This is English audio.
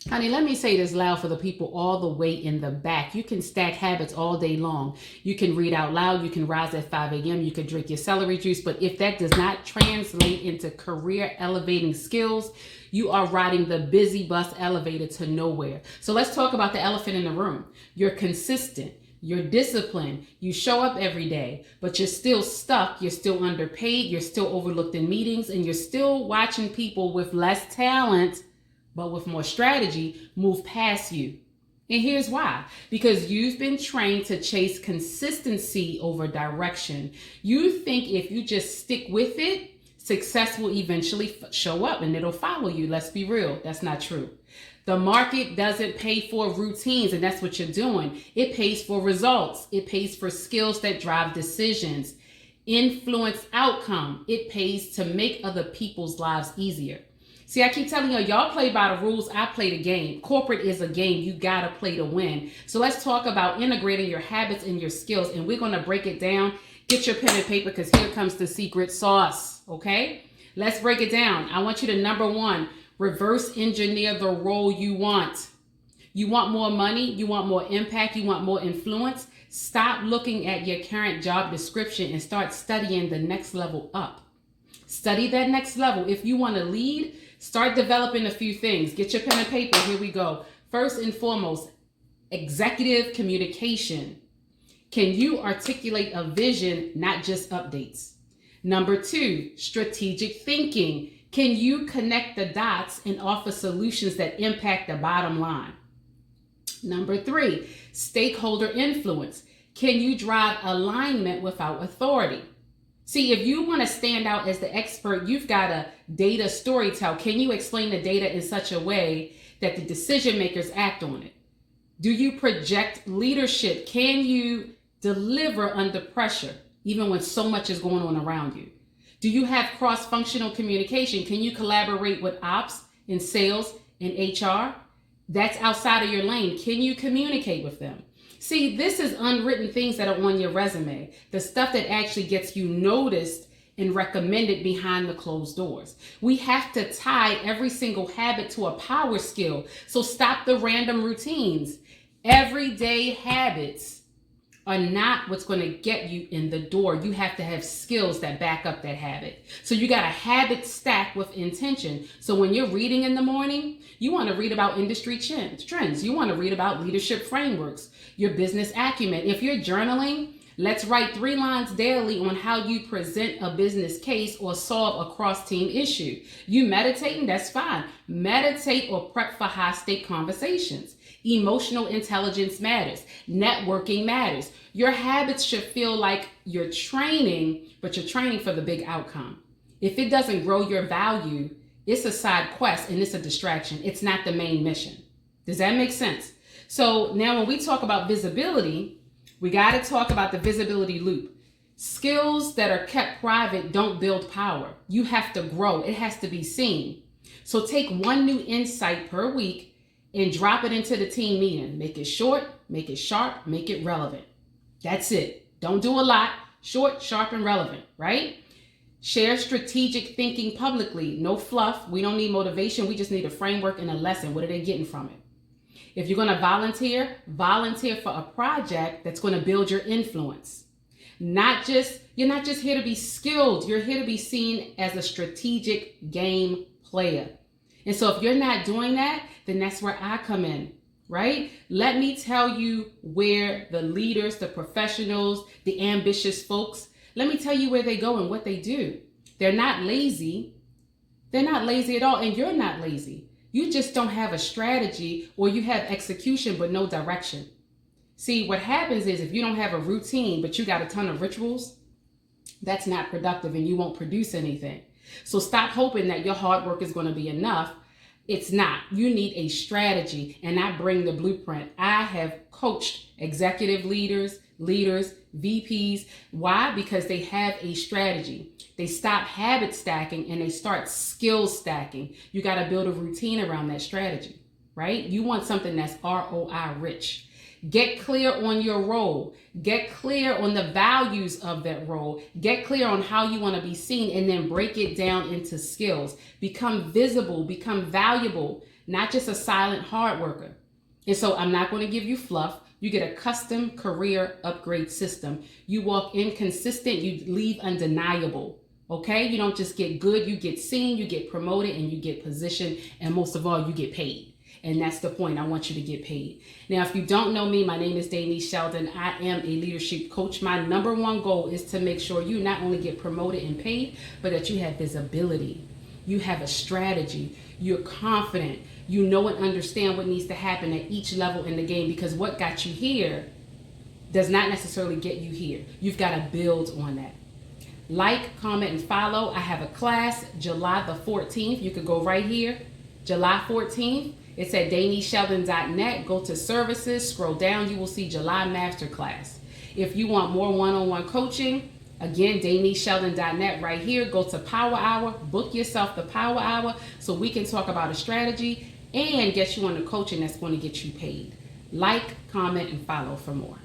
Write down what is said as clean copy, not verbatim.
Honey, let me say this loud for the people all the way in the back. You can stack habits all day long. You can read out loud. You can rise at 5 a.m. You can drink your celery juice. But if that does not translate into career elevating skills, you are riding the busy bus elevator to nowhere. So let's talk about the elephant in the room. You're consistent. You're disciplined. You show up every day, but you're still stuck. You're still underpaid. You're still overlooked in meetings, and you're still watching people with less talent but with more strategy, move past you. And here's why. Because you've been trained to chase consistency over direction. You think if you just stick with it, success will eventually show up and it'll follow you. Let's be real. That's not true. The market doesn't pay for routines, and that's what you're doing. It pays for results. It pays for skills that drive decisions, influence outcome. It pays to make other people's lives easier. See, I keep telling y'all play by the rules. I play the game. Corporate is a game. You got to play to win. So let's talk about integrating your habits and your skills. And we're going to break it down. Get your pen and paper because here comes the secret sauce. Okay? Let's break it down. I want you to, number one, reverse engineer the role you want. You want more money. You want more impact. You want more influence. Stop looking at your current job description and start studying the next level up. Study that next level. If you want to lead, start developing a few things. Get your pen and paper. Here we go. First and foremost, executive communication. Can you articulate a vision, not just updates? Number two, strategic thinking. Can you connect the dots and offer solutions that impact the bottom line? Number three, stakeholder influence. Can you drive alignment without authority? See, if you want to stand out as the expert, you've got a data storytell. Can you explain the data in such a way that the decision makers act on it? Do you project leadership? Can you deliver under pressure, even when so much is going on around you? Do you have cross-functional communication? Can you collaborate with ops and sales and HR? That's outside of your lane. Can you communicate with them? See, this is unwritten things that are on your resume, the stuff that actually gets you noticed and recommended behind the closed doors. We have to tie every single habit to a power skill. So stop the random routines. Everyday habits are not what's going to get you in the door. You have to have skills that back up that habit. So you got a habit stack with intention. So when you're reading in the morning, you want to read about industry trends. You want to read about leadership frameworks, your business acumen. If you're journaling, let's write 3 lines daily on how you present a business case or solve a cross-team issue. You meditating, that's fine. Meditate or prep for high-stake conversations. Emotional intelligence matters. Networking matters. Your habits should feel like you're training, but you're training for the big outcome. If it doesn't grow your value, it's a side quest and it's a distraction. It's not the main mission. Does that make sense? So now when we talk about visibility, we got to talk about the visibility loop. Skills that are kept private don't build power. You have to grow. It has to be seen. So take one new insight per week and drop it into the team meeting. Make it short, make it sharp, make it relevant. That's it. Don't do a lot. Short, sharp, and relevant, right? Share strategic thinking publicly. No fluff. We don't need motivation. We just need a framework and a lesson. What are they getting from it? If you're going to volunteer for a project that's going to build your influence. You're not just here to be skilled. You're here to be seen as a strategic game player. And so if you're not doing that, then that's where I come in, right? Let me tell you where the leaders, the professionals, the ambitious folks, let me tell you where they go and what they do. They're not lazy. They're not lazy at all. And you're not lazy. You just don't have a strategy, or you have execution but no direction. See, what happens is if you don't have a routine but you got a ton of rituals, that's not productive and you won't produce anything. So stop hoping that your hard work is going to be enough. It's not. You need a strategy, and I bring the blueprint. I have coached executive leaders, VPs. Why? Because they have a strategy. They stop habit stacking and they start skill stacking. You got to build a routine around that strategy, right? You want something that's ROI rich. Get clear on your role. Get clear on the values of that role. Get clear on how you want to be seen, and then break it down into skills. Become visible, become valuable, not just a silent hard worker. And so I'm not going to give you fluff. You get a custom career upgrade system. You walk in consistent, you leave undeniable. Okay? You don't just get good, you get seen, you get promoted, and you get positioned, and most of all, you get paid. And that's the point. I want you to get paid. Now, if you don't know me, my name is Deni Sheldon. I am a leadership coach. My number one goal is to make sure you not only get promoted and paid, but that you have visibility. You have a strategy. You're confident. You know and understand what needs to happen at each level in the game, because what got you here does not necessarily get you here. You've got to build on that. Like, comment, and follow. I have a class July the 14th. You could go right here, July 14th. It's at DeniSheldon.net. Go to services, scroll down, you will see July Masterclass. If you want more one-on-one coaching, again, DeniSheldon.net right here. Go to Power Hour, book yourself the Power Hour so we can talk about a strategy and get you on the coaching that's going to get you paid. Like, comment, and follow for more.